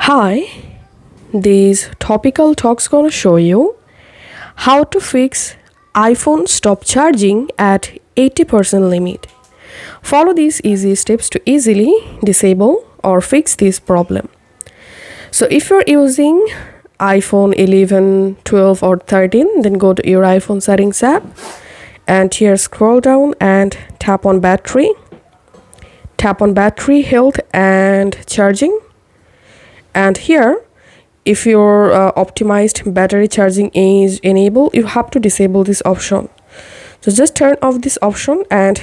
Hi, this topical talk's gonna show you how to fix iPhone stop charging at 80% limit. Follow these easy steps to easily disable or fix this problem. So if you're using iPhone 11, 12 or 13, then go to your iPhone settings app and here scroll down and tap on battery. Tap on battery, health and charging. And here if your optimized battery charging is enabled, you have to disable this option. So just turn off this option and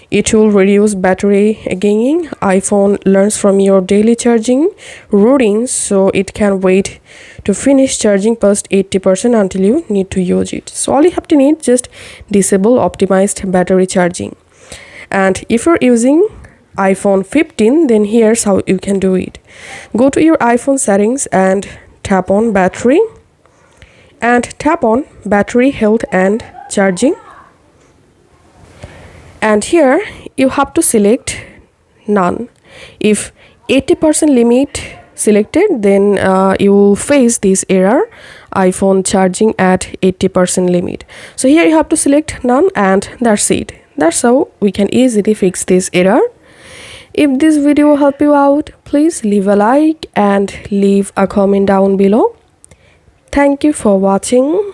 it will reduce battery gaining. iPhone learns from your daily charging routines, so it can wait to finish charging past 80% until you need to use it. So all you have to need, just disable optimized battery charging. And if you're using iPhone 15, then here's how you can do it. Go to your iPhone settings and tap on battery and tap on battery health and charging. And here you have to select none. If 80% limit selected, then you will face this error, iPhone charging at 80% limit. So here you have to select none and that's it. That's how we can easily fix this error. If this video helped you out, please leave a like and leave a comment down below. Thank you for watching.